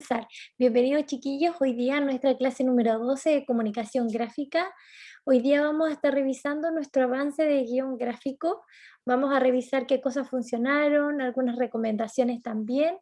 empezar. Bienvenidos chiquillos, hoy día nuestra clase número 12 de comunicación gráfica. Hoy día vamos a estar revisando nuestro avance de guión gráfico. Vamos a revisar qué cosas funcionaron, algunas recomendaciones también.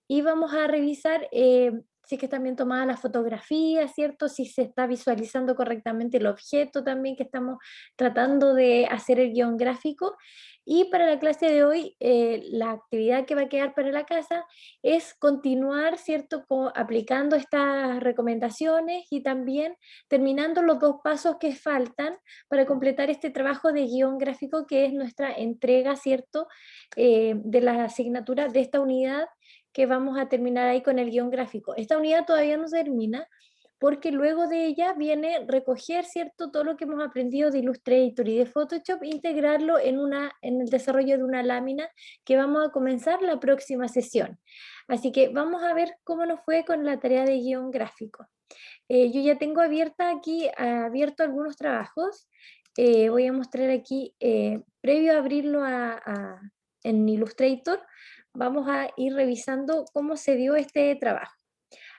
Y vamos a revisar si es que están bien tomadas las fotografías, ¿cierto? Si se está visualizando correctamente el objeto también que estamos tratando de hacer el guión gráfico. Y para la clase de hoy, la actividad que va a quedar para la casa es continuar, ¿cierto?, aplicando estas recomendaciones y también terminando los dos pasos que faltan para completar este trabajo de guión gráfico que es nuestra entrega, ¿cierto?, de la asignatura de esta unidad que vamos a terminar ahí con el guión gráfico. Esta unidad todavía no se termina porque luego de ella viene recoger, ¿cierto?, todo lo que hemos aprendido de Illustrator y de Photoshop, integrarlo en el desarrollo de una lámina que vamos a comenzar la próxima sesión. Así que vamos a ver cómo nos fue con la tarea de guión gráfico. Yo ya tengo abierto algunos trabajos. Voy a mostrar aquí, previo a abrirlo en Illustrator, vamos a ir revisando cómo se dio este trabajo.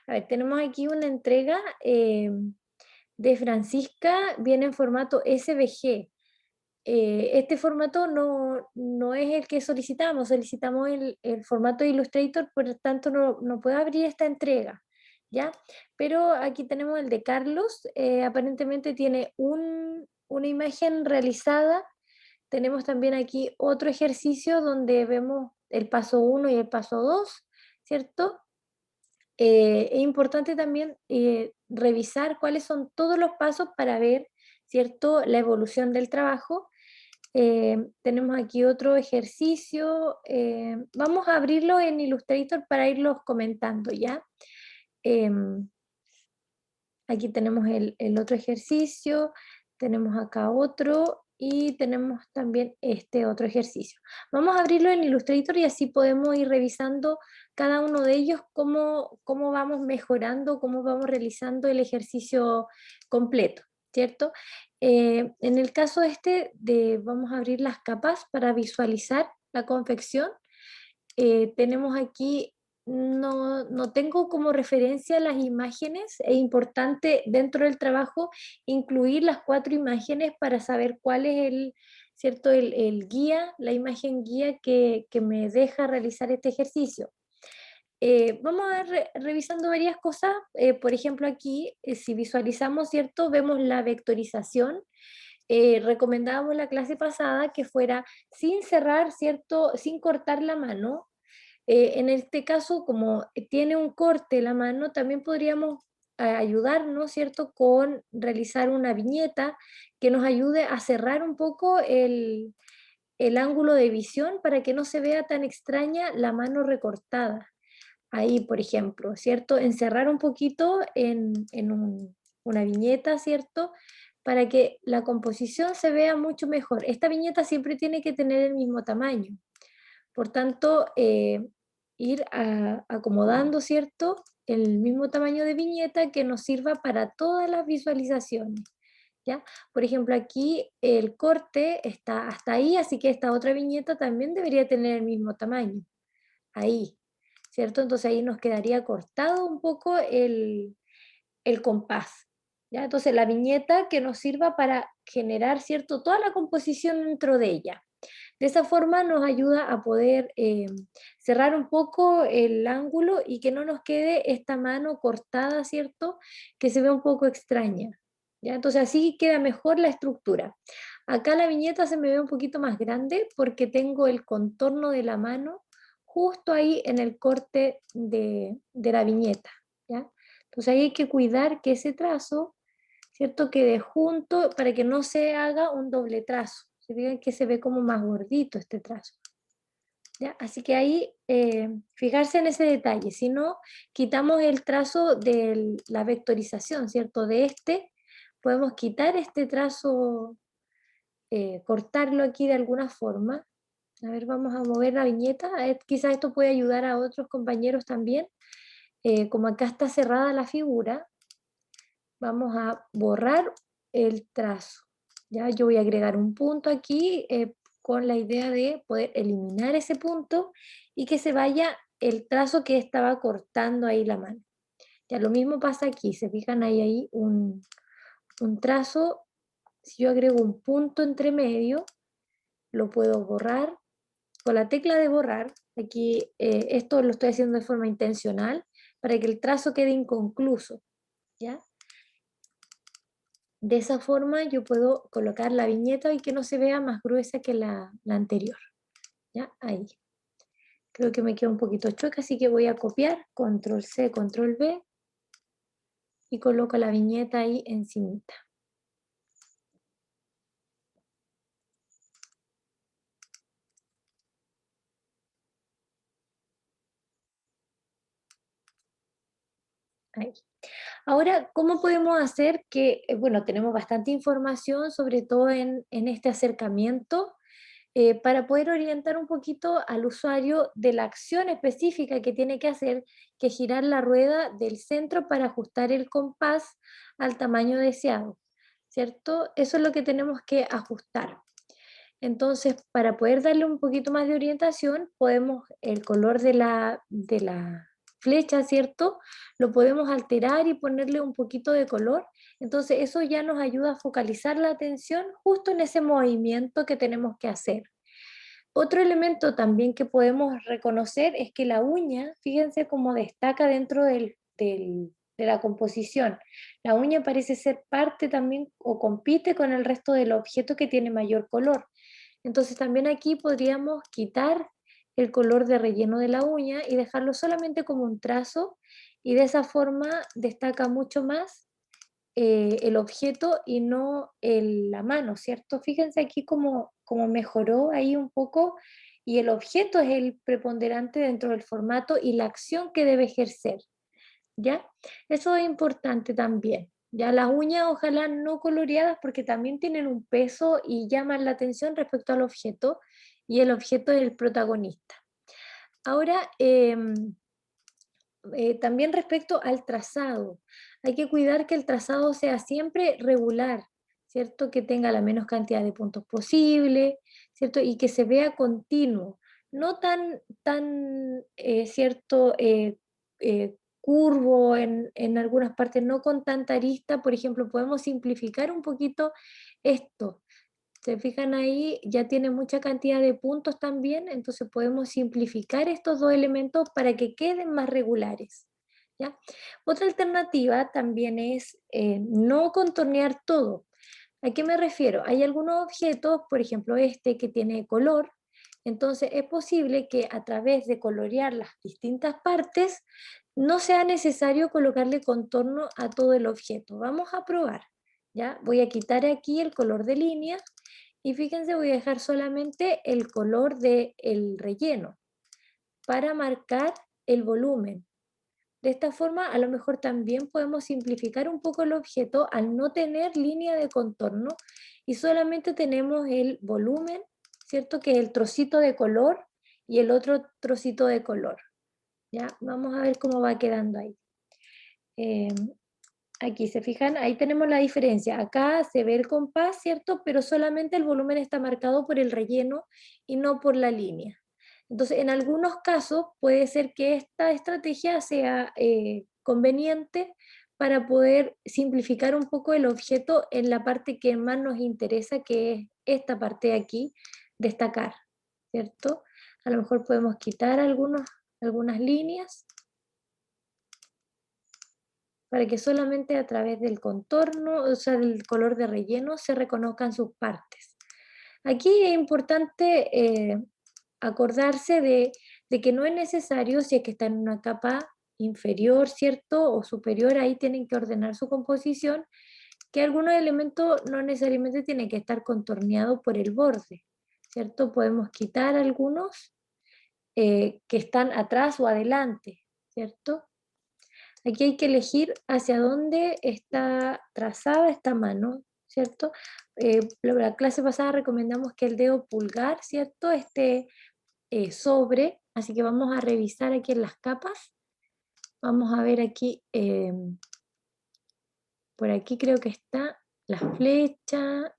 A ver, tenemos aquí una entrega de Francisca, viene en formato SVG. Este formato no es el que solicitamos el formato de Illustrator, por lo tanto no puedo abrir esta entrega, ¿ya? Pero aquí tenemos el de Carlos, aparentemente tiene una imagen realizada. Tenemos también aquí otro ejercicio donde vemos el paso 1 y el paso 2, ¿cierto? Es importante también revisar cuáles son todos los pasos para ver, ¿cierto?, la evolución del trabajo. Tenemos aquí otro ejercicio. Vamos a abrirlo en Illustrator para irlos comentando, ¿ya? Em, Aquí tenemos el otro ejercicio, tenemos acá otro y tenemos también este otro ejercicio. Vamos a abrirlo en Illustrator y así podemos ir revisando cada uno de ellos, cómo vamos mejorando, cómo vamos realizando el ejercicio completo, ¿cierto? En el caso vamos a abrir las capas para visualizar la confección. Tenemos aquí, no tengo como referencia las imágenes. Es importante dentro del trabajo incluir las 4 imágenes para saber cuál es ¿cierto?, el guía, la imagen guía que me deja realizar este ejercicio. Vamos a revisando varias cosas. Por ejemplo, aquí, si visualizamos, ¿cierto?, vemos la vectorización. Recomendábamos la clase pasada que fuera sin cerrar, ¿cierto?, sin cortar la mano. En este caso, como tiene un corte la mano, también podríamos ayudarnos, ¿cierto?, con realizar una viñeta que nos ayude a cerrar un poco el ángulo de visión para que no se vea tan extraña la mano recortada. Ahí, por ejemplo, ¿cierto? Encerrar un poquito una viñeta, ¿cierto? Para que la composición se vea mucho mejor. Esta viñeta siempre tiene que tener el mismo tamaño. Por tanto, ir acomodando, ¿cierto?, el mismo tamaño de viñeta que nos sirva para todas las visualizaciones, ¿ya? Por ejemplo, aquí el corte está hasta ahí, así que esta otra viñeta también debería tener el mismo tamaño, ahí, ¿cierto? Entonces ahí nos quedaría cortado un poco el compás, ¿ya? Entonces la viñeta que nos sirva para generar, ¿cierto?, toda la composición dentro de ella. De esa forma nos ayuda a poder cerrar un poco el ángulo y que no nos quede esta mano cortada, ¿cierto?, que se ve un poco extraña, ¿ya? Entonces así queda mejor la estructura. Acá la viñeta se me ve un poquito más grande porque tengo el contorno de la mano justo ahí en el corte de la viñeta, ¿ya? Entonces ahí hay que cuidar que ese trazo, ¿cierto?, quede junto para que no se haga un doble trazo. Se fijan que se ve como más gordito este trazo, ¿ya? Así que ahí fijarse en ese detalle. Si no, quitamos el trazo de la vectorización, ¿cierto? Podemos quitar este trazo, cortarlo aquí de alguna forma. A ver, vamos a mover la viñeta. Quizás esto puede ayudar a otros compañeros también. Como acá está cerrada la figura, vamos a borrar el trazo. Ya, yo voy a agregar un punto aquí con la idea de poder eliminar ese punto y que se vaya el trazo que estaba cortando ahí la mano. Ya lo mismo pasa aquí, se fijan ahí un trazo, si yo agrego un punto entre medio, lo puedo borrar con la tecla de borrar. Aquí esto lo estoy haciendo de forma intencional para que el trazo quede inconcluso, ¿ya? De esa forma yo puedo colocar la viñeta y que no se vea más gruesa que la anterior, ¿ya? Ahí. Creo que me queda un poquito chueca, así que voy a copiar, control C, control V, y coloco la viñeta ahí encimita. Ahí. Ahora, ¿cómo podemos hacer que, bueno, tenemos bastante información, sobre todo en este acercamiento, para poder orientar un poquito al usuario de la acción específica que tiene que hacer, que es girar la rueda del centro para ajustar el compás al tamaño deseado, ¿cierto? Eso es lo que tenemos que ajustar. Entonces, para poder darle un poquito más de orientación, podemos, el color de la flecha, ¿cierto? Lo podemos alterar y ponerle un poquito de color. Entonces, eso ya nos ayuda a focalizar la atención justo en ese movimiento que tenemos que hacer. Otro elemento también que podemos reconocer es que la uña, fíjense cómo destaca dentro de la composición. La uña parece ser parte también o compite con el resto del objeto que tiene mayor color. Entonces también aquí podríamos quitar el color de relleno de la uña y dejarlo solamente como un trazo, y de esa forma destaca mucho más el objeto y no la mano, ¿cierto? Fíjense aquí cómo mejoró ahí un poco, y el objeto es el preponderante dentro del formato y la acción que debe ejercer, ¿ya? Eso es importante también. Ya las uñas ojalá no coloreadas porque también tienen un peso y llaman la atención respecto al objeto, y el objeto es el protagonista. Ahora, también respecto al trazado, hay que cuidar que el trazado sea siempre regular, ¿cierto? Que tenga la menos cantidad de puntos posible, ¿cierto? Y que se vea continuo, no tan ¿cierto? Curvo en algunas partes, no con tanta arista. Por ejemplo, podemos simplificar un poquito esto. Se fijan ahí, ya tiene mucha cantidad de puntos también, entonces podemos simplificar estos dos elementos para que queden más regulares, ¿ya? Otra alternativa también es no contornear todo. ¿A qué me refiero? Hay algunos objetos, por ejemplo este que tiene color, entonces es posible que a través de colorear las distintas partes no sea necesario colocarle contorno a todo el objeto. Vamos a probar, ¿ya? Voy a quitar aquí el color de línea y fíjense, voy a dejar solamente el color del relleno para marcar el volumen. De esta forma, a lo mejor también podemos simplificar un poco el objeto al no tener línea de contorno y solamente tenemos el volumen, ¿cierto? Que es el trocito de color y el otro trocito de color. ¿Ya? Vamos a ver cómo va quedando ahí. Eh, Aquí se fijan, ahí tenemos la diferencia. Acá se ve el compás, ¿cierto? Pero solamente el volumen está marcado por el relleno y no por la línea. Entonces, en algunos casos puede ser que esta estrategia sea conveniente para poder simplificar un poco el objeto en la parte que más nos interesa, que es esta parte de aquí, destacar, ¿cierto? A lo mejor podemos quitar algunas líneas para que solamente a través del contorno, o sea, del color de relleno, se reconozcan sus partes. Aquí es importante acordarse de que no es necesario, si es que está en una capa inferior, ¿cierto? O superior, ahí tienen que ordenar su composición, que algunos elementos no necesariamente tienen que estar contorneados por el borde, ¿cierto? Podemos quitar algunos que están atrás o adelante, ¿cierto? Aquí hay que elegir hacia dónde está trazada esta mano, ¿cierto? La clase pasada recomendamos que el dedo pulgar, ¿cierto? Esté sobre, así que vamos a revisar aquí en las capas. Vamos a ver aquí, por aquí creo que está la flecha,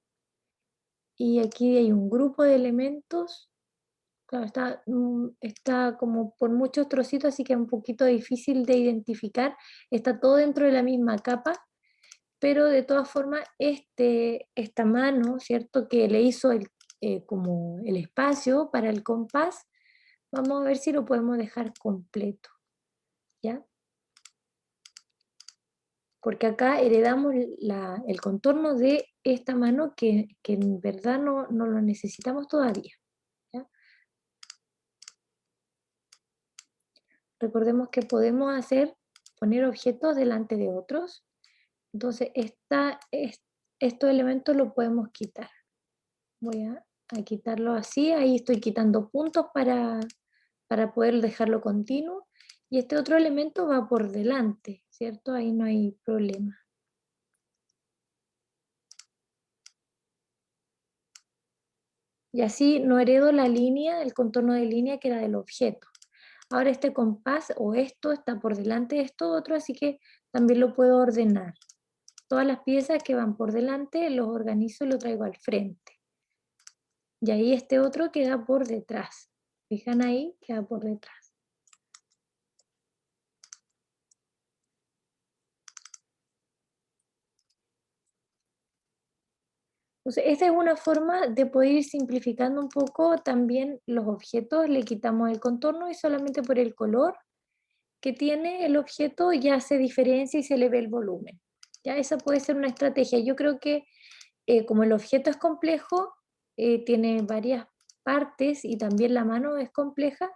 y aquí hay un grupo de elementos. Claro, está como por muchos trocitos, así que es un poquito difícil de identificar. Está todo dentro de la misma capa, pero de todas formas, esta mano, ¿cierto? Que le hizo como el espacio para el compás, vamos a ver si lo podemos dejar completo, ¿ya? Porque acá heredamos el contorno de esta mano que en verdad no lo necesitamos todavía, ¿ya? Recordemos que podemos poner objetos delante de otros, entonces estos elementos los podemos quitar. Voy a quitarlo así, ahí estoy quitando puntos para poder dejarlo continuo, y este otro elemento va por delante, ¿cierto? Ahí no hay problema. Y así no heredo la línea, el contorno de línea que era del objeto. Ahora este compás o esto está por delante de esto otro, así que también lo puedo ordenar. Todas las piezas que van por delante los organizo y lo traigo al frente. Y ahí este otro queda por detrás. Fijan ahí, queda por detrás. Entonces, esta es una forma de poder ir simplificando un poco también los objetos. Le quitamos el contorno y solamente por el color que tiene el objeto ya se diferencia y se le ve el volumen. Ya esa puede ser una estrategia. Yo creo que como el objeto es complejo, tiene varias partes y también la mano es compleja,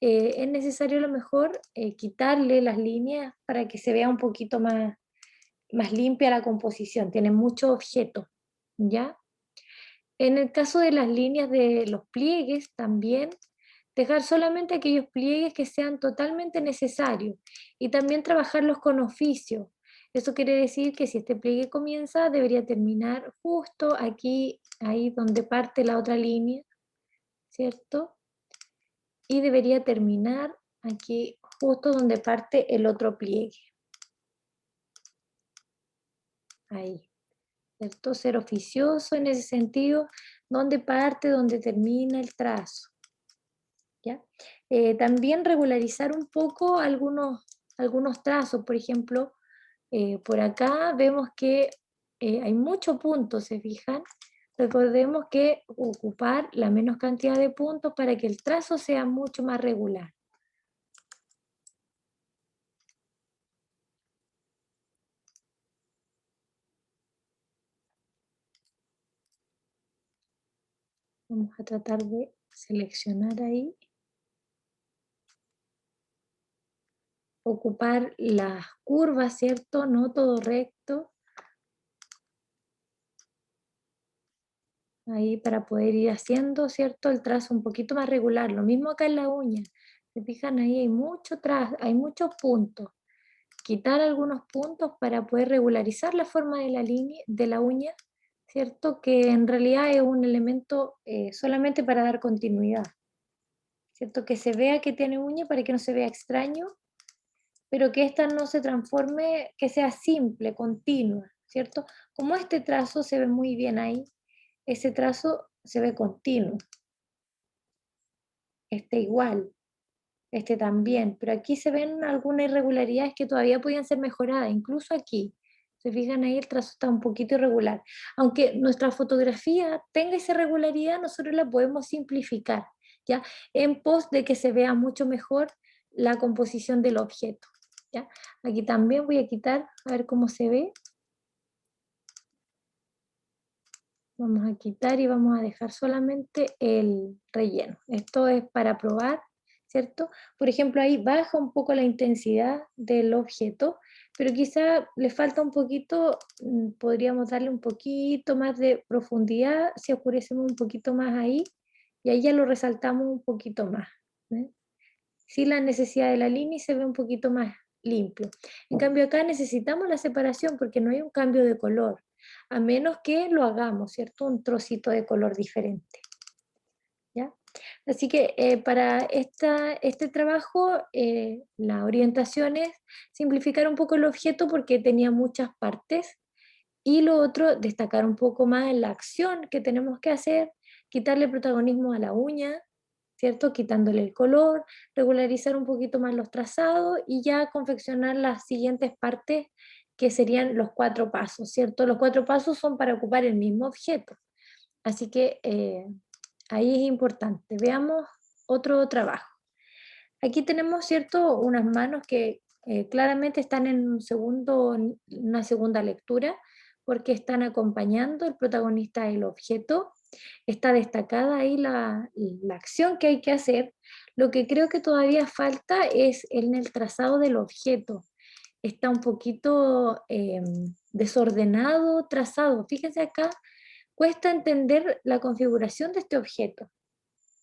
es necesario a lo mejor quitarle las líneas para que se vea un poquito más limpia la composición. Tiene mucho objeto, ¿ya? En el caso de las líneas de los pliegues también, dejar solamente aquellos pliegues que sean totalmente necesarios y también trabajarlos con oficio. Eso quiere decir que si este pliegue comienza, debería terminar justo aquí, ahí donde parte la otra línea, ¿cierto? Y debería terminar aquí justo donde parte el otro pliegue. Ahí, ¿cierto? Ser oficioso en ese sentido, donde parte, donde termina el trazo. ¿Ya? También regularizar un poco algunos trazos, por ejemplo, por acá vemos que hay muchos puntos, ¿se fijan? Recordemos que ocupar la menos cantidad de puntos para que el trazo sea mucho más regular. Vamos a tratar de seleccionar ahí. Ocupar las curvas, ¿cierto? No todo recto. Ahí para poder ir haciendo, ¿cierto? El trazo un poquito más regular. Lo mismo acá en la uña. Se fijan ahí, hay mucho trazo, hay muchos puntos. Quitar algunos puntos para poder regularizar la forma de la línea, de la uña, ¿cierto? Que en realidad es un elemento solamente para dar continuidad, ¿cierto? Que se vea que tiene uña para que no se vea extraño, pero que esta no se transforme, que sea simple, continua, ¿cierto? Como este trazo se ve muy bien ahí, ese trazo se ve continuo, este igual, este también, pero aquí se ven algunas irregularidades que todavía podían ser mejoradas, incluso aquí. Se fijan ahí, el trazo está un poquito irregular. Aunque nuestra fotografía tenga esa irregularidad, nosotros la podemos simplificar, ¿ya? En pos de que se vea mucho mejor la composición del objeto, ¿ya? Aquí también voy a quitar, a ver cómo se ve. Vamos a quitar y vamos a dejar solamente el relleno. Esto es para probar, ¿cierto? Por ejemplo, ahí baja un poco la intensidad del objeto, pero quizá le falta un poquito, podríamos darle un poquito más de profundidad si oscurecemos un poquito más ahí, y ahí ya lo resaltamos un poquito más. ¿Eh? Sí, la necesidad de la línea y se ve un poquito más limpio. En cambio acá necesitamos la separación porque no hay un cambio de color, a menos que lo hagamos, ¿cierto? Un trocito de color diferente, ¿ya? Así que para este trabajo la orientación es simplificar un poco el objeto porque tenía muchas partes y lo otro, destacar un poco más la acción que tenemos que hacer, quitarle protagonismo a la uña, ¿cierto? Quitándole el color, regularizar un poquito más los trazados y ya confeccionar las siguientes partes que serían los 4 pasos, ¿cierto? Los 4 pasos son para ocupar el mismo objeto, así que ahí es importante. Veamos otro trabajo. Aquí tenemos, ¿cierto?, unas manos que claramente están en una segunda lectura porque están acompañando el protagonista del objeto. Está destacada ahí la acción que hay que hacer. Lo que creo que todavía falta es en el trazado del objeto. Está un poquito desordenado trazado. Fíjense acá, cuesta entender la configuración de este objeto,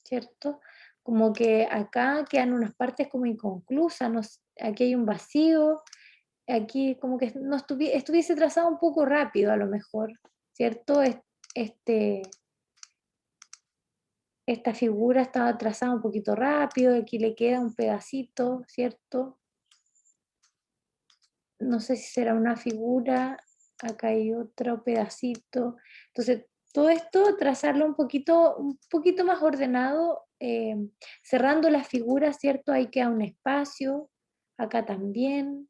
¿cierto? Como que acá quedan unas partes como inconclusas, aquí hay un vacío, aquí como que no estuviese trazado un poco rápido a lo mejor, ¿cierto? Este, esta figura estaba trazada un poquito rápido, aquí le queda un pedacito, ¿cierto? No sé si será una figura, acá hay otro pedacito. Entonces, todo esto, trazarlo un poquito más ordenado, cerrando las figuras, ¿cierto? Ahí queda un espacio, acá también.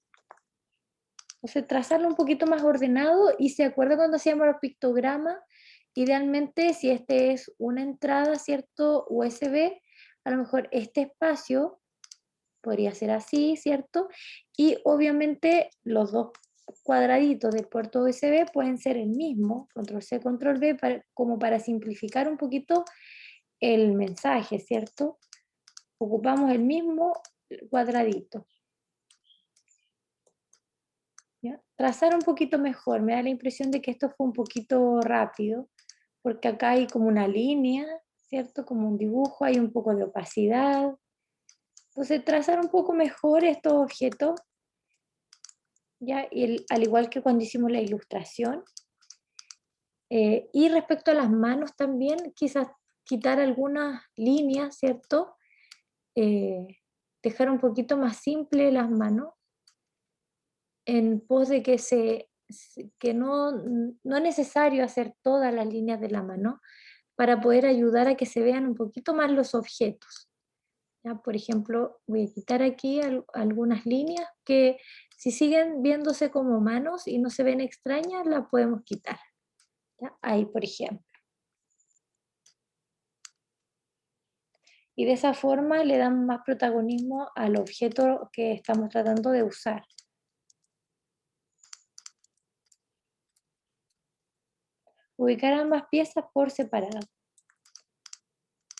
Entonces, trazarlo un poquito más ordenado y se acuerda cuando hacíamos los pictogramas, idealmente si este es una entrada, ¿cierto? USB, a lo mejor este espacio podría ser así, ¿cierto? Y obviamente los dos cuadraditos del puerto USB pueden ser el mismo, control C, control V, como para simplificar un poquito el mensaje, ¿cierto? Ocupamos el mismo cuadradito. ¿Ya? Trazar un poquito mejor, me da la impresión de que esto fue un poquito rápido, porque acá hay como una línea, ¿cierto? Como un dibujo, hay un poco de opacidad. Entonces, trazar un poco mejor estos objetos, ¿ya? Al igual que cuando hicimos la ilustración. Y respecto a las manos también, quizás quitar algunas líneas, ¿cierto? Eh, Dejar un poquito más simple las manos, en pos de que no es necesario hacer todas las líneas de la mano para poder ayudar a que se vean un poquito más los objetos. ¿Ya? Por ejemplo, voy a quitar aquí algunas líneas que si siguen viéndose como manos y no se ven extrañas, las podemos quitar. ¿Ya? Ahí, por ejemplo. Y de esa forma le dan más protagonismo al objeto que estamos tratando de usar. Ubicar ambas piezas por separado,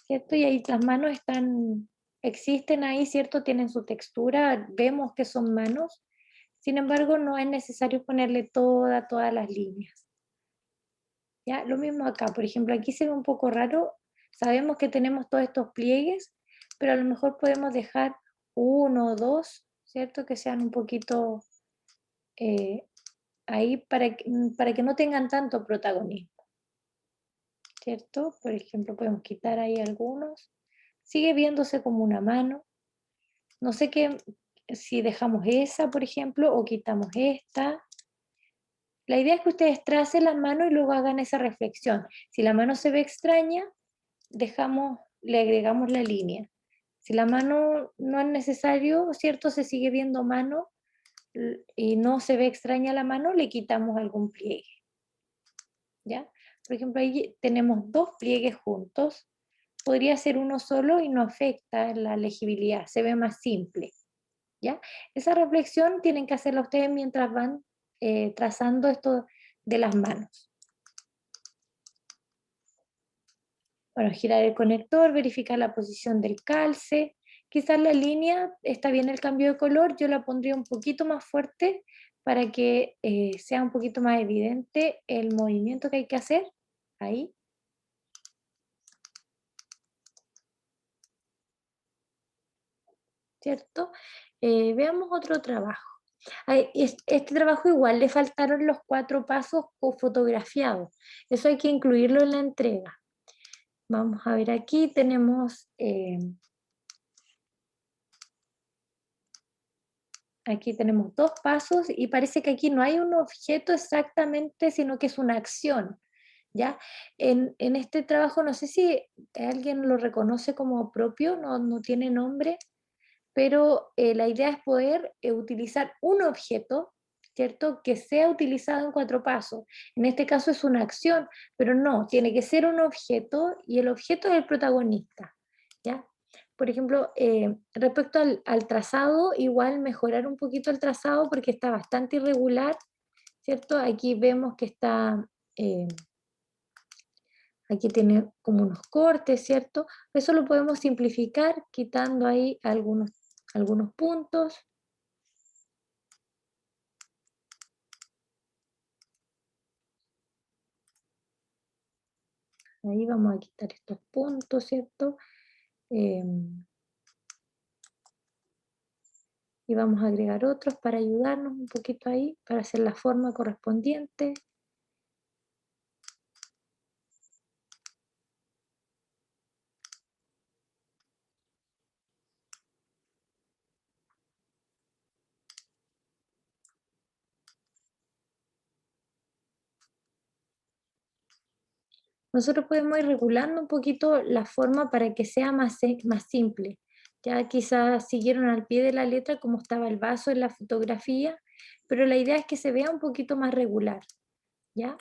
¿cierto? Y ahí las manos existen ahí, ¿cierto? Tienen su textura, vemos que son manos, sin embargo no es necesario ponerle todas las líneas. ¿Ya? Lo mismo acá, por ejemplo, aquí se ve un poco raro, sabemos que tenemos todos estos pliegues, pero a lo mejor podemos dejar uno o dos, ¿cierto? Que sean un poquito eh, ahí para que no tengan tanto protagonismo, ¿cierto? Por ejemplo, podemos quitar ahí algunos. Sigue viéndose como una mano. No sé qué, si dejamos esa, por ejemplo, o quitamos esta. La idea es que ustedes tracen las manos y luego hagan esa reflexión. Si la mano se ve extraña, le agregamos la línea. Si la mano no es necesario, ¿cierto? Se sigue viendo mano y no se ve extraña la mano, le quitamos algún pliegue. ¿Ya? Por ejemplo, ahí tenemos dos pliegues juntos. Podría ser uno solo y no afecta la legibilidad, se ve más simple. ¿Ya? Esa reflexión tienen que hacerla ustedes mientras van trazando esto de las manos. Bueno, girar el conector, verificar la posición del calce. Quizás la línea, está bien el cambio de color, yo la pondría un poquito más fuerte para que sea un poquito más evidente el movimiento que hay que hacer. Ahí. ¿Cierto? Veamos otro trabajo. Este trabajo igual le faltaron los 4 pasos fotografiados. Eso hay que incluirlo en la entrega. Vamos a ver aquí, aquí tenemos 2 pasos y parece que aquí no hay un objeto exactamente, sino que es una acción. ¿ya? En este trabajo, no sé si alguien lo reconoce como propio, no tiene nombre, pero la idea es poder utilizar un objeto, ¿cierto? Que sea utilizado en 4 pasos. En este caso es una acción, pero no, tiene que ser un objeto y el objeto es el protagonista, ¿ya? Por ejemplo, respecto al trazado, igual mejorar un poquito el trazado porque está bastante irregular, ¿cierto? Aquí vemos que está, aquí tiene como unos cortes, ¿cierto? Eso lo podemos simplificar quitando ahí algunos puntos. Ahí vamos a quitar estos puntos, ¿cierto? Y vamos a agregar otros para ayudarnos un poquito ahí, para hacer la forma correspondiente. Nosotros podemos ir regulando un poquito la forma para que sea más simple. Ya quizás siguieron al pie de la letra como estaba el vaso en la fotografía, pero la idea es que se vea un poquito más regular, ¿ya?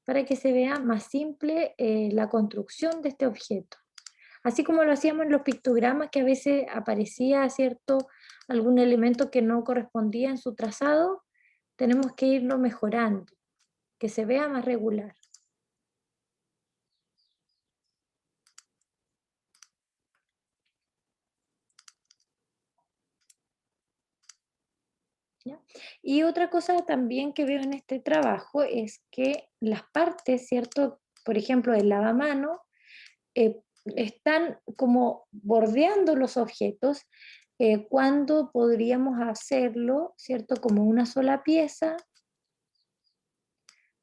Para que se vea más simple la construcción de este objeto. Así como lo hacíamos en los pictogramas, que a veces aparecía, ¿cierto?, algún elemento que no correspondía en su trazado, tenemos que irlo mejorando, que se vea más regular. ¿Ya? Y otra cosa también que veo en este trabajo es que las partes, ¿cierto? Por ejemplo, el lavamano, están como bordeando los objetos cuando podríamos hacerlo, ¿cierto? Como una sola pieza,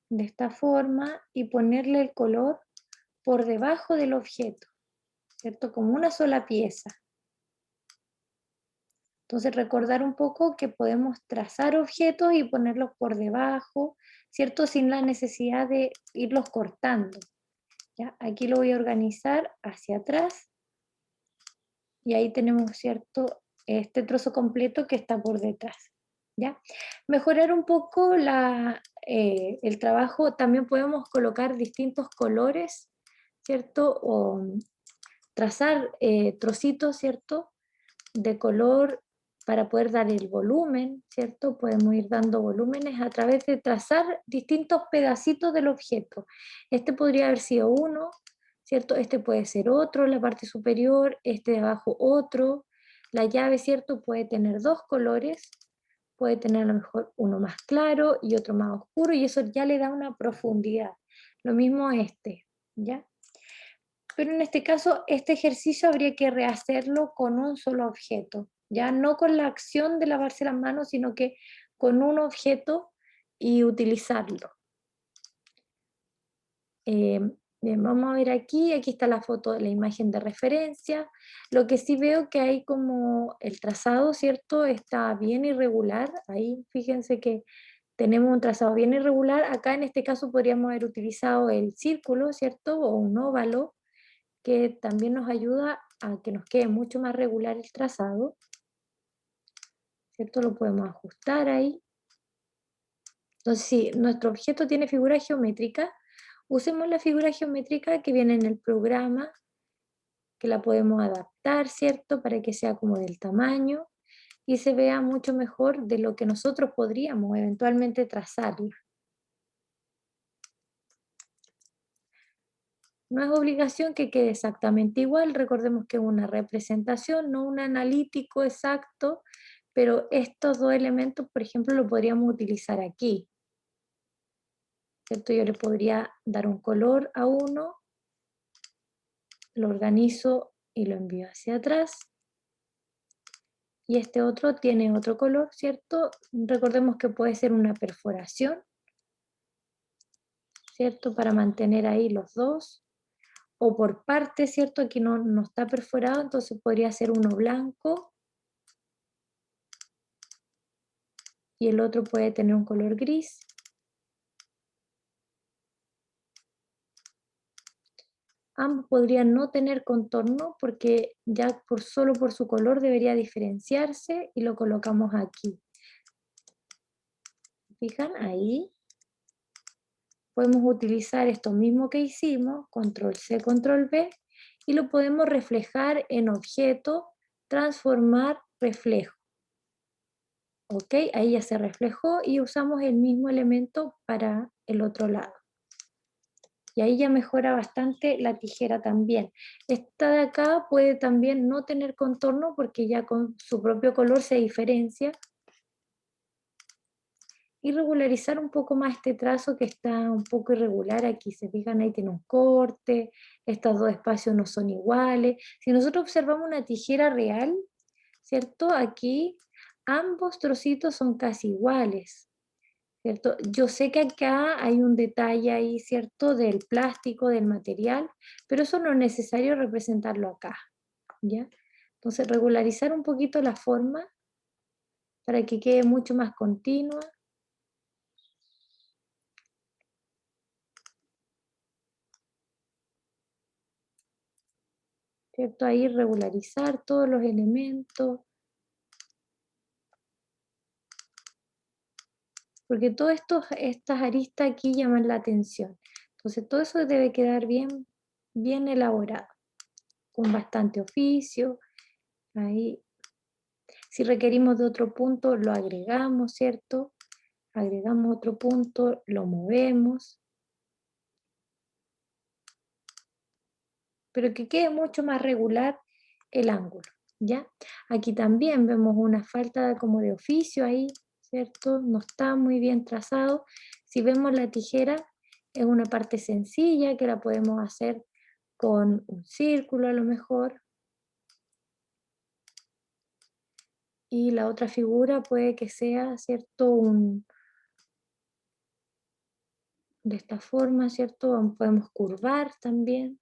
de esta forma, y ponerle el color por debajo del objeto, ¿cierto? Como una sola pieza. Entonces, recordar un poco que podemos trazar objetos y ponerlos por debajo, ¿cierto? Sin la necesidad de irlos cortando. ¿Ya? Aquí lo voy a organizar hacia atrás y ahí tenemos, ¿cierto? Este trozo completo que está por detrás. ¿Ya? Mejorar un poco el trabajo, también podemos colocar distintos colores, ¿cierto? O trazar trocitos, ¿cierto? De color para poder dar el volumen, ¿cierto? Podemos ir dando volúmenes a través de trazar distintos pedacitos del objeto. Este podría haber sido uno, ¿cierto? Este puede ser otro, la parte superior, este de abajo otro. La llave, ¿cierto? Puede tener 2 colores, puede tener a lo mejor uno más claro y otro más oscuro, y eso ya le da una profundidad. Lo mismo este, ¿ya? Pero en este caso, este ejercicio habría que rehacerlo con un solo objeto, ya no con la acción de lavarse las manos, sino que con un objeto y utilizarlo. Bien, vamos a ver aquí está la foto de la imagen de referencia. Lo que sí veo que hay como el trazado, ¿cierto? Está bien irregular. Ahí fíjense que tenemos un trazado bien irregular. Acá en este caso podríamos haber utilizado el círculo, ¿cierto? O un óvalo que también nos ayuda a que nos quede mucho más regular el trazado, ¿cierto? Lo podemos ajustar ahí. Entonces, si nuestro objeto tiene figura geométrica, usemos la figura geométrica que viene en el programa, que la podemos adaptar, ¿cierto? Para que sea como del tamaño y se vea mucho mejor de lo que nosotros podríamos eventualmente trazarla. No es obligación que quede exactamente igual, recordemos que es una representación, no un analítico exacto, pero estos 2 elementos, por ejemplo, lo podríamos utilizar aquí, ¿cierto? Yo le podría dar un color a uno, lo organizo y lo envío hacia atrás, y este otro tiene otro color, ¿cierto? Recordemos que puede ser una perforación, ¿cierto? Para mantener ahí los dos, o por parte, ¿cierto? Aquí no está perforado, entonces podría ser uno blanco y el otro puede tener un color gris. Ambos podrían no tener contorno porque ya solo por su color debería diferenciarse y lo colocamos aquí. ¿Fijan? Ahí podemos utilizar esto mismo que hicimos, control C, control V, y lo podemos reflejar en objeto, transformar, reflejo. ¿Ok? Ahí ya se reflejó y usamos el mismo elemento para el otro lado. Y ahí ya mejora bastante la tijera también. Esta de acá puede también no tener contorno porque ya con su propio color se diferencia. Y regularizar un poco más este trazo que está un poco irregular. Aquí se fijan, ahí tiene un corte, estos dos espacios no son iguales. Si nosotros observamos una tijera real, ¿cierto? Aquí ambos trocitos son casi iguales, ¿cierto? Yo sé que acá hay un detalle ahí, ¿cierto? Del plástico, del material, pero eso no es necesario representarlo acá, ¿ya? Entonces regularizar un poquito la forma para que quede mucho más continua. ¿Cierto? Ahí regularizar todos los elementos, porque todas estas aristas aquí llaman la atención. Entonces todo eso debe quedar bien, bien elaborado, con bastante oficio. Ahí, si requerimos de otro punto, lo agregamos, ¿cierto? Agregamos otro punto, lo movemos, pero que quede mucho más regular el ángulo, ¿ya? Aquí también vemos una falta como de oficio ahí, ¿cierto? No está muy bien trazado. Si vemos la tijera, es una parte sencilla que la podemos hacer con un círculo a lo mejor. Y la otra figura puede que sea, ¿cierto? De esta forma, ¿cierto? Podemos curvar también.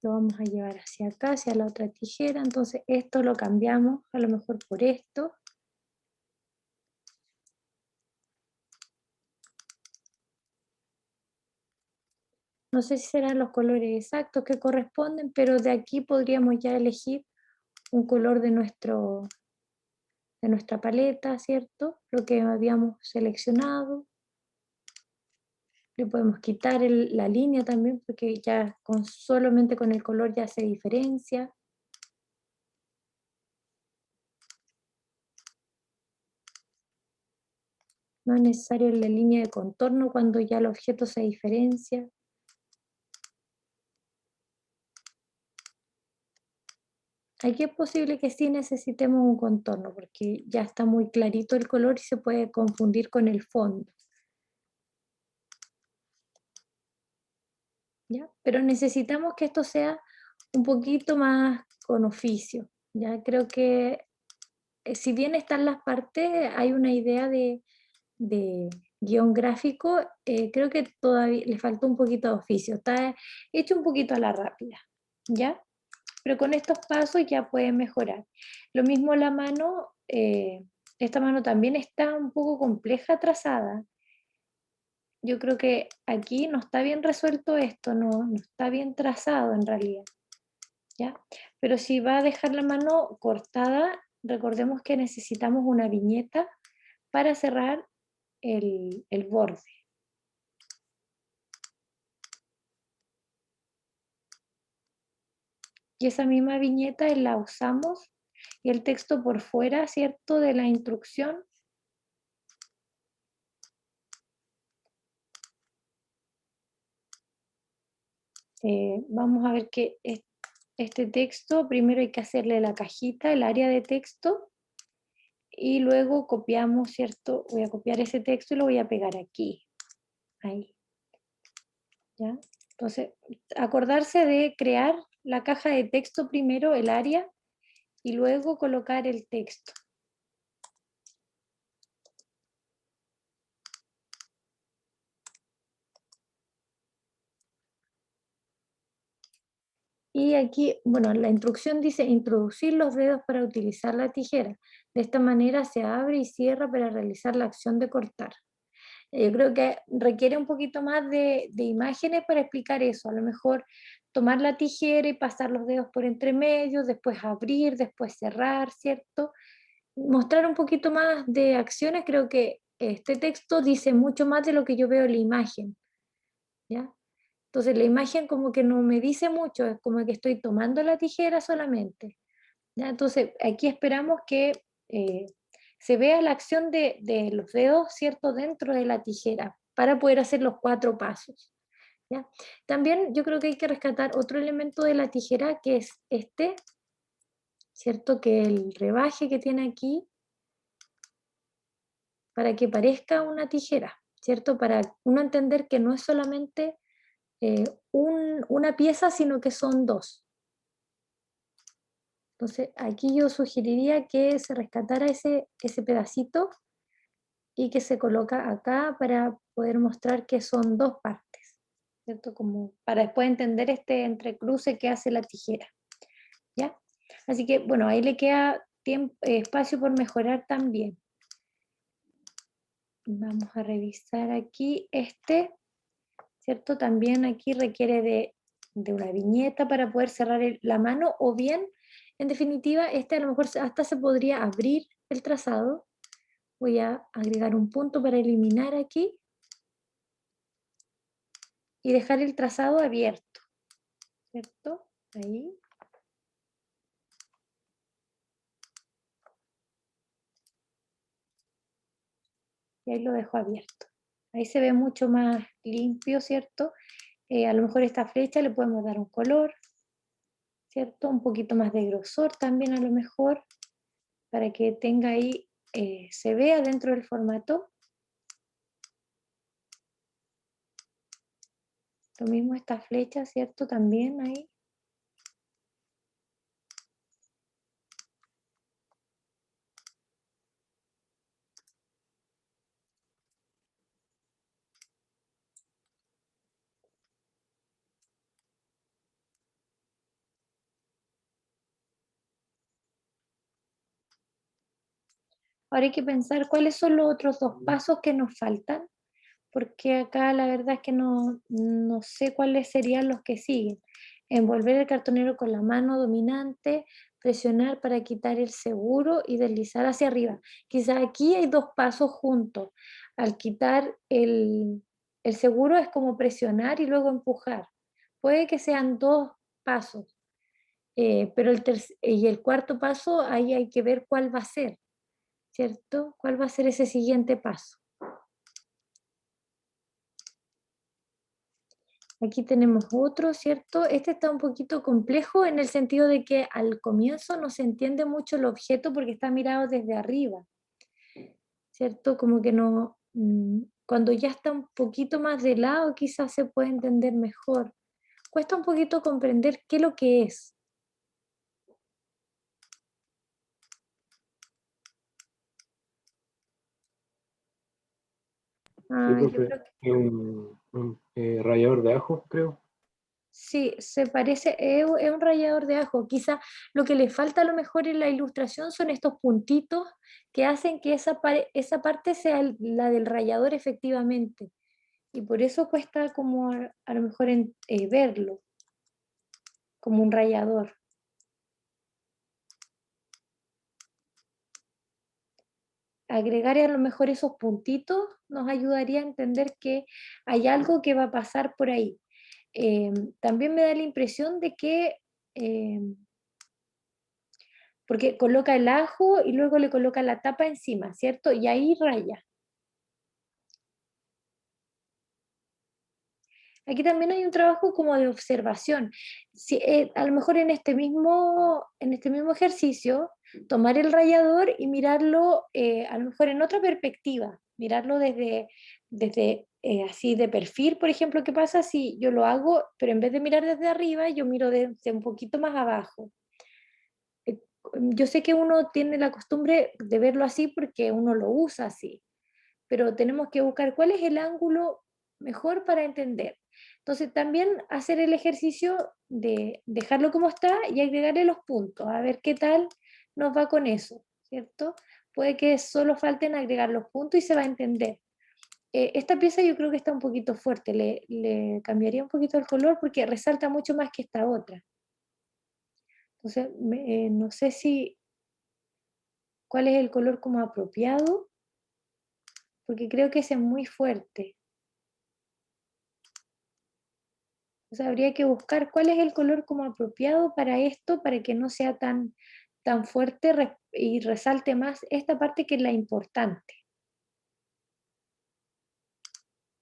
Lo vamos a llevar hacia acá, hacia la otra tijera. Entonces esto lo cambiamos a lo mejor por esto. No sé si serán los colores exactos que corresponden, pero de aquí podríamos ya elegir un color de nuestra paleta, ¿cierto? Lo que habíamos seleccionado. Le podemos quitar la línea también, porque ya solamente con el color ya se diferencia. No es necesario la línea de contorno cuando ya el objeto se diferencia. Aquí es posible que sí necesitemos un contorno, porque ya está muy clarito el color y se puede confundir con el fondo. ¿Ya? Pero necesitamos que esto sea un poquito más con oficio. Ya creo que si bien están las partes, hay una idea de guión gráfico, creo que todavía le falta un poquito de oficio. Está hecho un poquito a la rápida, ¿ya? Pero con estos pasos ya puede mejorar. Lo mismo la mano, esta mano también está un poco compleja trazada. Yo creo que aquí no está bien resuelto esto, no está bien trazado en realidad, ¿ya? Pero si va a dejar la mano cortada, recordemos que necesitamos una viñeta para cerrar el borde. Y esa misma viñeta la usamos y el texto por fuera, ¿cierto?, de la instrucción. Vamos a ver que este texto, primero hay que hacerle la cajita, el área de texto, y luego copiamos, ¿cierto? Voy a copiar ese texto y lo voy a pegar aquí, ahí, ¿ya? Entonces, acordarse de crear la caja de texto primero, el área, y luego colocar el texto. Y aquí, bueno, la instrucción dice introducir los dedos para utilizar la tijera. De esta manera se abre y cierra para realizar la acción de cortar. Yo creo que requiere un poquito más de imágenes para explicar eso. A lo mejor tomar la tijera y pasar los dedos por entre medio, después abrir, después cerrar, ¿cierto? Mostrar un poquito más de acciones, creo que este texto dice mucho más de lo que yo veo en la imagen, ¿ya? Entonces la imagen como que no me dice mucho, es como que estoy tomando la tijera solamente, ¿ya? Entonces aquí esperamos que eh, se vea la acción de los dedos, ¿cierto?, dentro de la tijera para poder hacer los 4 pasos, ¿ya? También yo creo que hay que rescatar otro elemento de la tijera que es este, ¿cierto? Que el rebaje que tiene aquí para que parezca una tijera, ¿cierto? Para uno entender que no es solamente una pieza, sino que son dos. Entonces, aquí yo sugeriría que se rescatara ese pedacito y que se coloca acá para poder mostrar que son dos partes, ¿cierto? Como para después entender este entrecruce que hace la tijera, ¿ya? Así que, bueno, ahí le queda espacio por mejorar también. Vamos a revisar aquí ¿cierto? También aquí requiere de una viñeta para poder cerrar la mano, o bien, en definitiva, a lo mejor hasta se podría abrir el trazado. Voy a agregar un punto para eliminar aquí y dejar el trazado abierto, ¿cierto? Ahí. Y ahí lo dejo abierto. Ahí se ve mucho más limpio, ¿cierto? A lo mejor esta flecha le podemos dar un color, ¿cierto? Un poquito más de grosor también a lo mejor, para que tenga ahí, se vea dentro del formato. Lo mismo esta flecha, ¿cierto? También ahí. Ahora hay que pensar cuáles son los otros 2 pasos que nos faltan, porque acá la verdad es que no sé cuáles serían los que siguen. Envolver el cartonero con la mano dominante, presionar para quitar el seguro y deslizar hacia arriba. Quizá aquí hay 2 pasos juntos. Al quitar el seguro es como presionar y luego empujar. Puede que sean 2 pasos, pero y el cuarto paso ahí hay que ver cuál va a ser, ¿cierto? ¿Cuál va a ser ese siguiente paso? Aquí tenemos otro, ¿cierto? Este está un poquito complejo en el sentido de que al comienzo no se entiende mucho el objeto porque está mirado desde arriba, ¿cierto? Como que no, cuando ya está un poquito más de lado quizás se puede entender mejor. Cuesta un poquito comprender qué es lo que es. Sí, Ah, yo profe, creo que es un rallador de ajo, creo. sí, se parece, es un rallador de ajo. Quizá lo que le falta a lo mejor en la ilustración son estos puntitos que hacen que esa parte sea la del rallador efectivamente. Y por eso cuesta como a lo mejor verlo como un rallador. Agregar a lo mejor esos puntitos nos ayudaría a entender que hay algo que va a pasar por ahí. Eh, También me da la impresión de que eh, porque coloca el ajo y luego le coloca la tapa encima, ¿cierto? Y ahí raya. Aquí también hay un trabajo como de observación. Si, a lo mejor en este mismo ejercicio, tomar el rallador y mirarlo a lo mejor en otra perspectiva, mirarlo desde así de perfil, por ejemplo, ¿qué pasa si yo lo hago, pero en vez de mirar desde arriba, yo miro desde un poquito más abajo? Eh, yo sé que uno tiene la costumbre de verlo así porque uno lo usa así, pero tenemos que buscar cuál es el ángulo mejor para entender. Entonces también hacer el ejercicio de dejarlo como está y agregarle los puntos, a ver qué tal nos va con eso, ¿cierto? Puede que solo falten agregar los puntos y se va a entender. Esta pieza yo creo que está un poquito fuerte, le cambiaría un poquito el color porque resalta mucho más que esta otra. Entonces, no sé si cuál es el color como apropiado, porque creo que ese es muy fuerte. O sea, habría que buscar cuál es el color como apropiado para esto, para que no sea tan fuerte y resalte más esta parte que es la importante.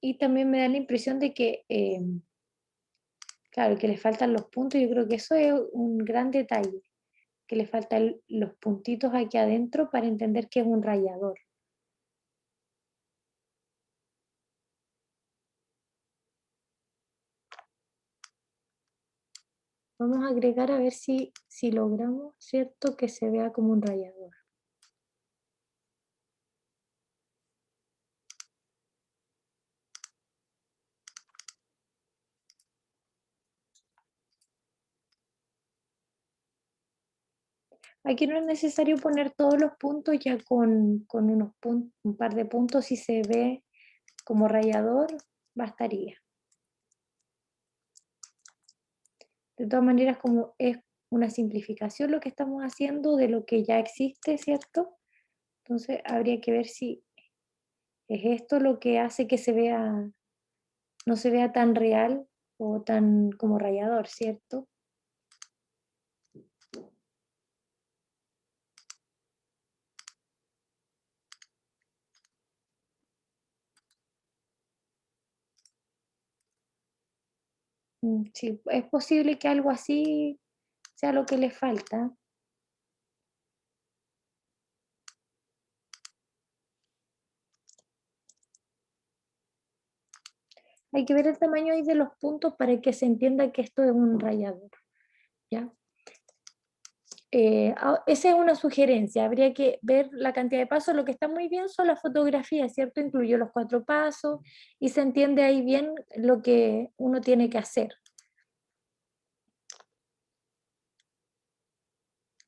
Y también me da la impresión de que, claro, que le faltan los puntos, yo creo que eso es un gran detalle, que le faltan los puntitos aquí adentro para entender que es un rayador. Vamos a agregar a ver si logramos, ¿cierto? Que se vea como un rallador. Aquí no es necesario poner todos los puntos, ya con un par de puntos, si se ve como rallador, bastaría. De todas maneras, como es una simplificación lo que estamos haciendo de lo que ya existe, ¿cierto? Entonces habría que ver si es esto lo que hace que no se vea tan real o tan como rayador, ¿cierto? Sí, es posible que algo así sea lo que le falta. Hay que ver el tamaño ahí de los puntos para que se entienda que esto es un rayador, ¿ya? Esa es una sugerencia, habría que ver la cantidad de pasos. Lo que está muy bien son las fotografías, ¿cierto? Incluyó los 4 pasos y se entiende ahí bien lo que uno tiene que hacer.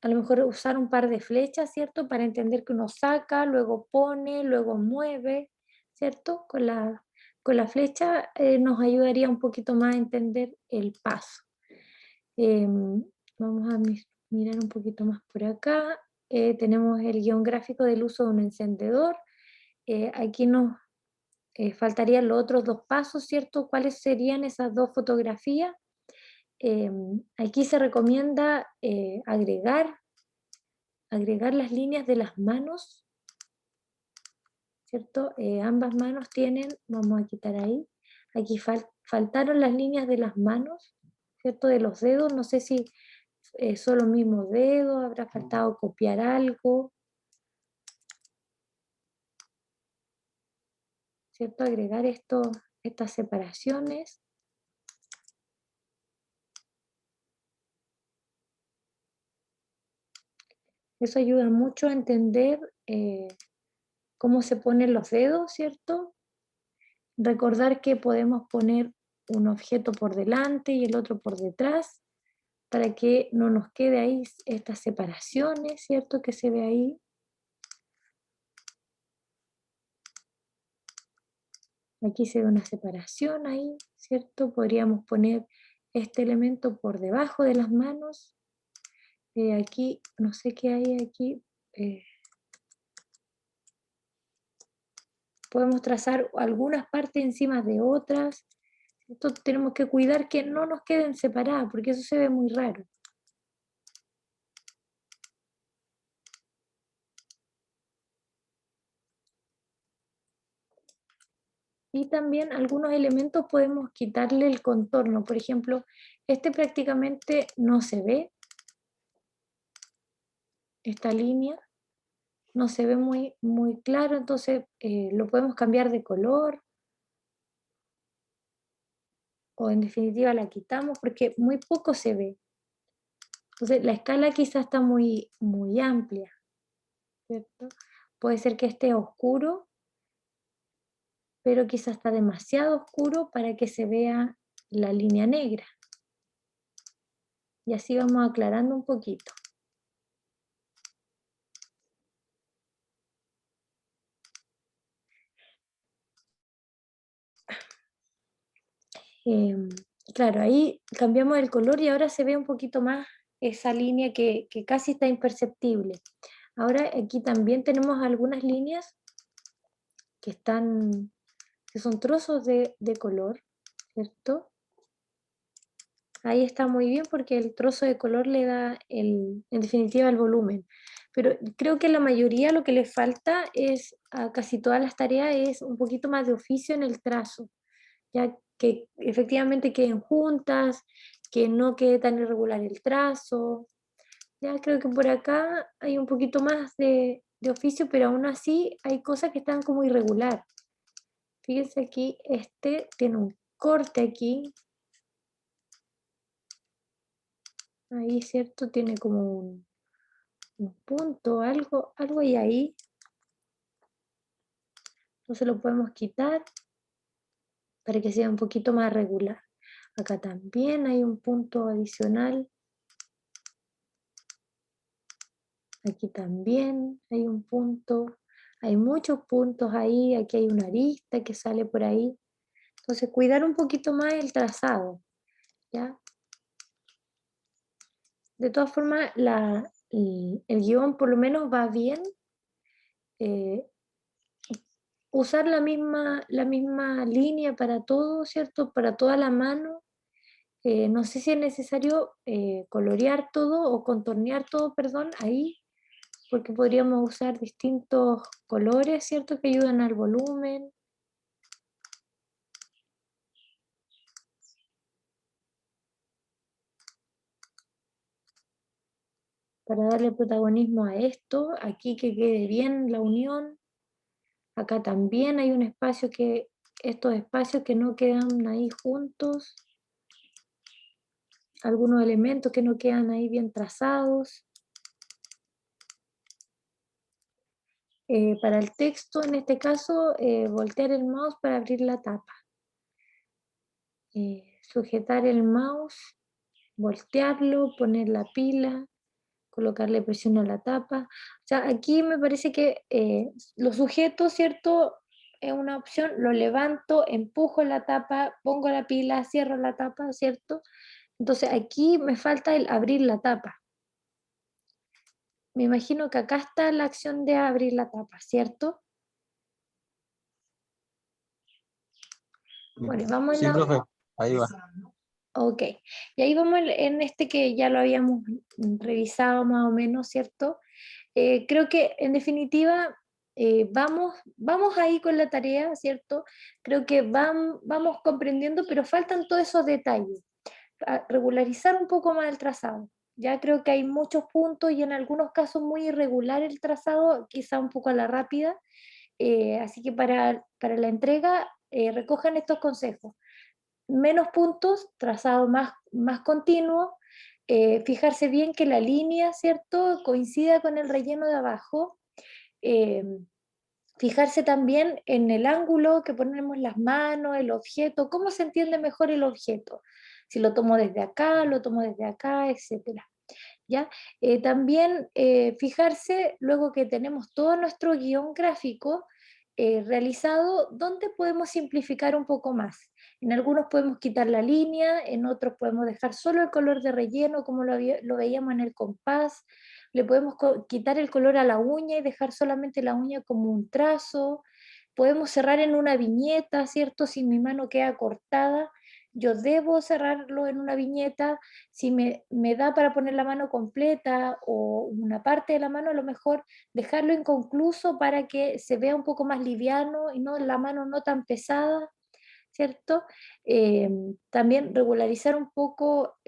A lo mejor usar un par de flechas, ¿cierto? Para entender que uno saca, luego pone, luego mueve, ¿cierto? Con la flecha nos ayudaría un poquito más a entender el paso. Vamos a mirar un poquito más por acá. Tenemos el guión gráfico del uso de un encendedor. Aquí nos faltarían los otros 2 pasos, ¿cierto? ¿Cuáles serían esas 2 fotografías? Aquí se recomienda agregar las líneas de las manos, ¿cierto? Ambas manos tienen, vamos a quitar ahí, aquí faltaron las líneas de las manos, ¿cierto? De los dedos, no sé si son los mismos dedos, habrá faltado copiar algo, ¿cierto? Agregar estas separaciones. Eso ayuda mucho a entender cómo se ponen los dedos, ¿cierto? Recordar que podemos poner un objeto por delante y el otro por detrás para que no nos quede ahí estas separaciones, ¿cierto? Que se ve ahí. Aquí se ve una separación ahí, ¿cierto? Podríamos poner este elemento por debajo de las manos. Aquí, no sé qué hay aquí. Podemos trazar algunas partes encima de otras. Esto tenemos que cuidar que no nos queden separadas, porque eso se ve muy raro. Y también algunos elementos podemos quitarle el contorno. Por ejemplo, este prácticamente no se ve, esta línea no se ve muy claro, entonces lo podemos cambiar de color o en definitiva la quitamos porque muy poco se ve. Entonces la escala quizás está muy amplia, ¿cierto? Puede ser que esté oscuro, pero quizás está demasiado oscuro para que se vea la línea negra. Y así vamos aclarando un poquito. Claro, ahí cambiamos el color y ahora se ve un poquito más esa línea que casi está imperceptible. Ahora aquí también tenemos algunas líneas que son trozos de color, ¿cierto? Ahí está muy bien porque el trozo de color le da, en definitiva, el volumen. Pero creo que la mayoría lo que le falta es, a casi todas las tareas, es un poquito más de oficio en el trazo, ya que efectivamente queden juntas, que no quede tan irregular el trazo. Ya creo que por acá hay un poquito más de oficio, pero aún así hay cosas que están como irregular. Fíjense aquí, este tiene un corte aquí. Ahí, ¿cierto? Tiene como un punto, algo hay ahí. Entonces lo podemos quitar para que sea un poquito más regular. Acá también hay un punto adicional. Aquí también hay un punto. Hay muchos puntos ahí. Aquí hay una arista que sale por ahí. Entonces cuidar un poquito más el trazado, ¿ya? De todas formas, el guión por lo menos va bien. eh, Usar la misma línea para todo, ¿cierto? Para toda la mano. No sé si es necesario colorear todo o contornear todo, perdón, ahí, porque podríamos usar distintos colores, ¿cierto? Que ayudan al volumen. Para darle protagonismo a esto, aquí que quede bien la unión. Acá también hay un espacio estos espacios que no quedan ahí juntos. Algunos elementos que no quedan ahí bien trazados. Para el texto, en este caso, voltear el mouse para abrir la tapa. Sujetar el mouse, voltearlo, poner la pila, colocarle presión a la tapa. O sea, aquí me parece que lo sujeto, ¿cierto? Es una opción, lo levanto, empujo la tapa, pongo la pila, cierro la tapa, ¿cierto? Entonces aquí me falta el abrir la tapa. Me imagino que acá está la acción de abrir la tapa, ¿cierto? Bueno, vamos en Sí, la... profe, ahí va. Ok, y ahí vamos en este que ya lo habíamos revisado más o menos, ¿cierto? Creo que en definitiva vamos ahí con la tarea, ¿cierto? Creo que vamos comprendiendo, pero faltan todos esos detalles. Regularizar un poco más el trazado. Ya creo que hay muchos puntos y en algunos casos muy irregular el trazado, quizá un poco a la rápida. Así que para la entrega recojan estos consejos: menos puntos, trazado más continuo, fijarse bien que la línea, ¿cierto?, coincida con el relleno de abajo, eh, fijarse también en el ángulo que ponemos las manos, el objeto, cómo se entiende mejor el objeto, si lo tomo desde acá, lo tomo desde acá, etcétera. ¿Ya? También fijarse, luego que tenemos todo nuestro guión gráfico realizado, dónde podemos simplificar un poco más. En algunos podemos quitar la línea, en otros podemos dejar solo el color de relleno, como lo veíamos en el compás. Le podemos quitar el color a la uña y dejar solamente la uña como un trazo. Podemos cerrar en una viñeta, ¿cierto? Si mi mano queda cortada, yo debo cerrarlo en una viñeta. Si me da para poner la mano completa o una parte de la mano, a lo mejor dejarlo inconcluso para que se vea un poco más liviano y no la mano no tan pesada, ¿cierto? Eh, También regularizar un poco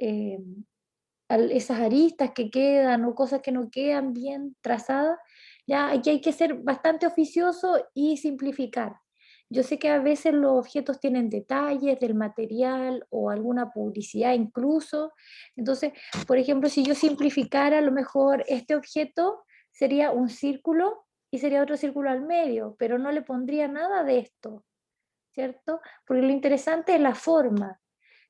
esas aristas que quedan o cosas que no quedan bien trazadas. Ya aquí hay que ser bastante oficioso y simplificar. Yo sé que a veces los objetos tienen detalles del material o alguna publicidad incluso. Entonces, por ejemplo, si yo simplificara, a lo mejor este objeto sería un círculo y sería otro círculo al medio, pero no le pondría nada de esto, ¿cierto? Porque lo interesante es la forma.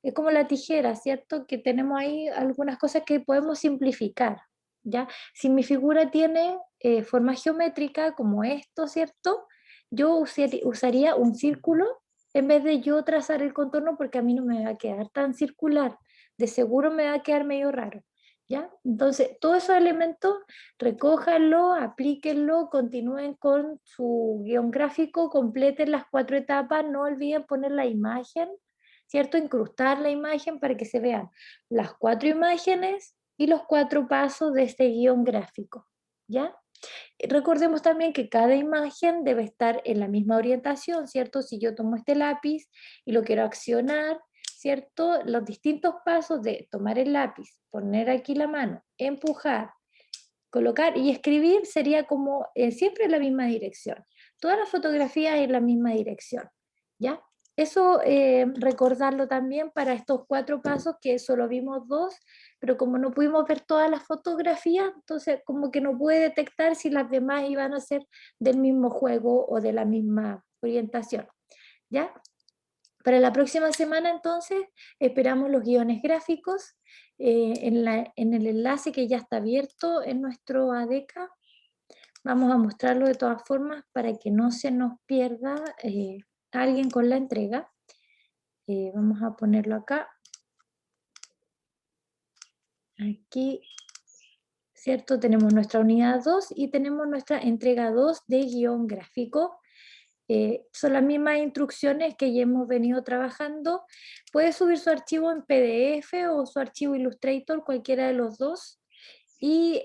es como la tijera, ¿cierto? Que tenemos ahí algunas cosas que podemos simplificar, ¿ya? Si mi figura tiene forma geométrica como esto, ¿cierto? Yo usaría un círculo en vez de yo trazar el contorno porque a mí no me va a quedar tan circular. De seguro me va a quedar medio raro, ¿ya? Entonces, todos esos elementos, recójanlo, aplíquenlo, continúen con su guión gráfico, completen las 4 etapas, no olviden poner la imagen, ¿cierto? Incrustar la imagen para que se vean las 4 imágenes y los 4 pasos de este guión gráfico, ¿ya? Recordemos también que cada imagen debe estar en la misma orientación, ¿cierto? Si yo tomo este lápiz y lo quiero accionar, ¿cierto? Los distintos pasos de tomar el lápiz, poner aquí la mano, empujar, colocar y escribir sería como siempre en la misma dirección. Todas las fotografías en la misma dirección, ¿ya? Eso recordarlo también para estos 4 pasos que solo vimos 2, pero como no pudimos ver todas las fotografías, entonces como que no pude detectar si las demás iban a ser del mismo juego o de la misma orientación, ¿ya? Para la próxima semana, entonces, esperamos los guiones gráficos en el enlace que ya está abierto en nuestro ADECA. Vamos a mostrarlo de todas formas para que no se nos pierda alguien con la entrega. Vamos a ponerlo acá. Aquí, ¿cierto? Tenemos nuestra unidad 2 y tenemos nuestra entrega 2 de guión gráfico. Son las mismas instrucciones que ya hemos venido trabajando. Puede subir su archivo en PDF o su archivo Illustrator, cualquiera de los dos. Y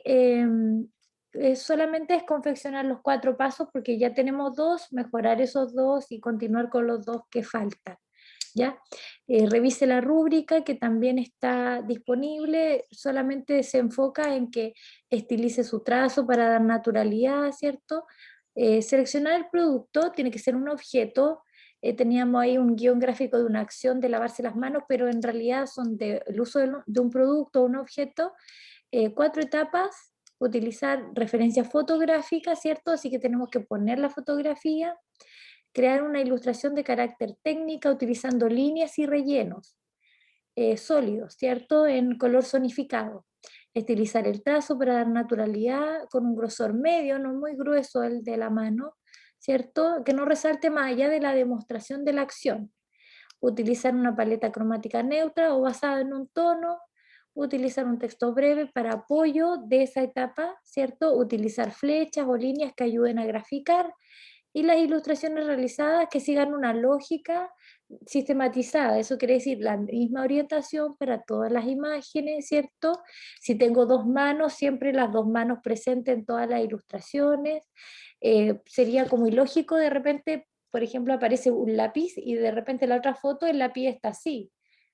solamente es confeccionar los 4 pasos porque ya tenemos 2, mejorar esos 2 y continuar con los 2 que faltan. ¿Ya? Revise la rúbrica que también está disponible, solamente se enfoca en que estilice su trazo para dar naturalidad, ¿cierto? Seleccionar el producto, tiene que ser un objeto. Teníamos ahí un guión gráfico de una acción de lavarse las manos, pero en realidad son el uso de un producto o un objeto. 4 etapas, utilizar referencias fotográficas, ¿cierto? Así que tenemos que poner la fotografía, crear una ilustración de carácter técnica utilizando líneas y rellenos sólidos, ¿cierto? En color zonificado. Estilizar el trazo para dar naturalidad con un grosor medio, no muy grueso el de la mano, ¿cierto? Que no resalte más allá de la demostración de la acción. Utilizar una paleta cromática neutra o basada en un tono, utilizar un texto breve para apoyo de esa etapa, ¿cierto? Utilizar flechas o líneas que ayuden a graficar y las ilustraciones realizadas que sigan una lógica sistematizada. Eso quiere decir la misma orientación para todas las imágenes, ¿cierto? Si tengo 2 manos, siempre las 2 manos presentes en todas las ilustraciones. Sería como ilógico de repente, por ejemplo, aparece un lápiz y de repente la otra foto el lápiz está así,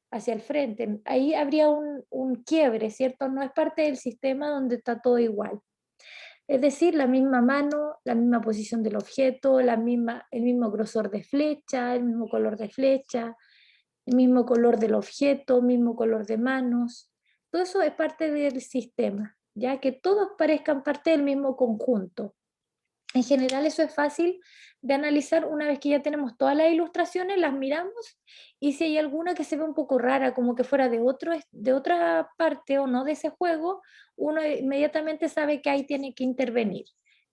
hacia el frente. Ahí habría un quiebre, ¿cierto? No es parte del sistema donde está todo igual. Es decir, la misma mano, la misma posición del objeto, el mismo grosor de flecha, el mismo color de flecha, el mismo color del objeto, mismo color de manos. Todo eso es parte del sistema, ya que todos parezcan parte del mismo conjunto. En general eso es fácil de analizar una vez que ya tenemos todas las ilustraciones, las miramos y si hay alguna que se ve un poco rara, como que fuera de otra parte o no de ese juego, uno inmediatamente sabe que ahí tiene que intervenir.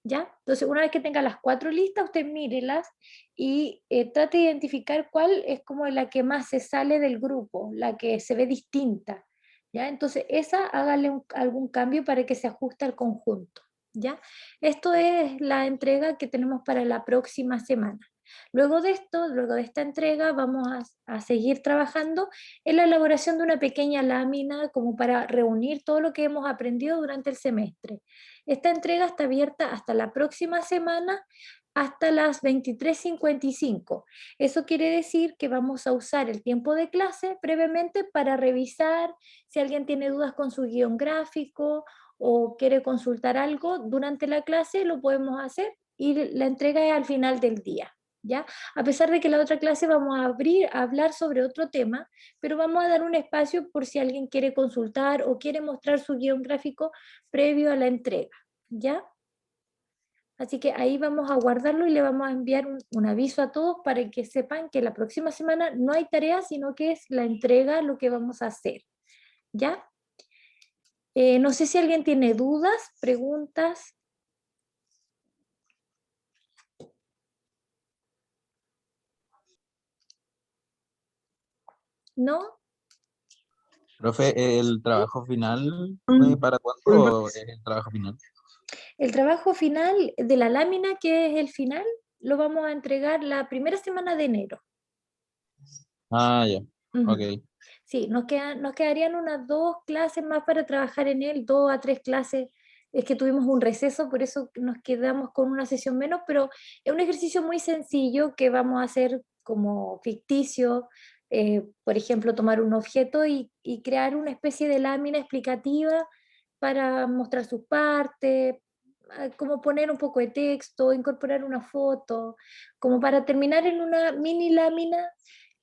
¿Ya? Entonces, una vez que tenga las 4 listas, usted mírelas y trate de identificar cuál es como la que más se sale del grupo, la que se ve distinta. ¿Ya? Entonces, esa hágale algún cambio para que se ajuste al conjunto. ¿Ya? Esto es la entrega que tenemos para la próxima semana. Luego de esto, luego de esta entrega, vamos a seguir trabajando en la elaboración de una pequeña lámina como para reunir todo lo que hemos aprendido durante el semestre. Esta entrega está abierta hasta la próxima semana, hasta las 23:55. Eso quiere decir que vamos a usar el tiempo de clase brevemente para revisar si alguien tiene dudas con su guión gráfico o quiere consultar algo durante la clase, lo podemos hacer y la entrega es al final del día. ¿Ya? A pesar de que la otra clase vamos a hablar sobre otro tema, pero vamos a dar un espacio por si alguien quiere consultar o quiere mostrar su guión gráfico previo a la entrega. ¿Ya? Así que ahí vamos a guardarlo y le vamos a enviar un aviso a todos para que sepan que la próxima semana no hay tarea, sino que es la entrega lo que vamos a hacer. ¿Ya? No sé si alguien tiene dudas, preguntas. ¿No? Profe, ¿el ¿Sí? trabajo final, Mm, para cuándo es el trabajo final? El trabajo final de la lámina, que es el final, lo vamos a entregar la primera semana de enero. Ah, ya, ok. Ujú. Sí, nos quedarían unas 2 clases más para trabajar en él, 2 a 3 clases. Es que tuvimos un receso, por eso nos quedamos con una sesión menos, pero es un ejercicio muy sencillo que vamos a hacer como ficticio. Por ejemplo, tomar un objeto y crear una especie de lámina explicativa para mostrar sus partes, como poner un poco de texto, incorporar una foto, como para terminar en una mini lámina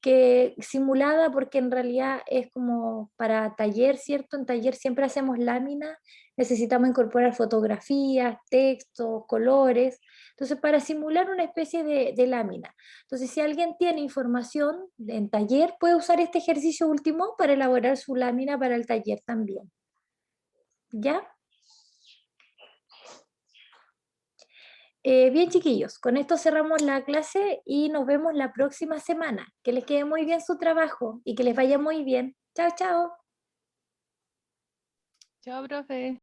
que simulada, porque en realidad es como para taller, ¿cierto? En taller siempre hacemos láminas, necesitamos incorporar fotografías, textos, colores, entonces para simular una especie de lámina. Entonces si alguien tiene información en taller, puede usar este ejercicio último para elaborar su lámina para el taller también. ¿Ya? Bien, chiquillos, con esto cerramos la clase y nos vemos la próxima semana. Que les quede muy bien su trabajo y que les vaya muy bien. Chao, chao. Chao, profe.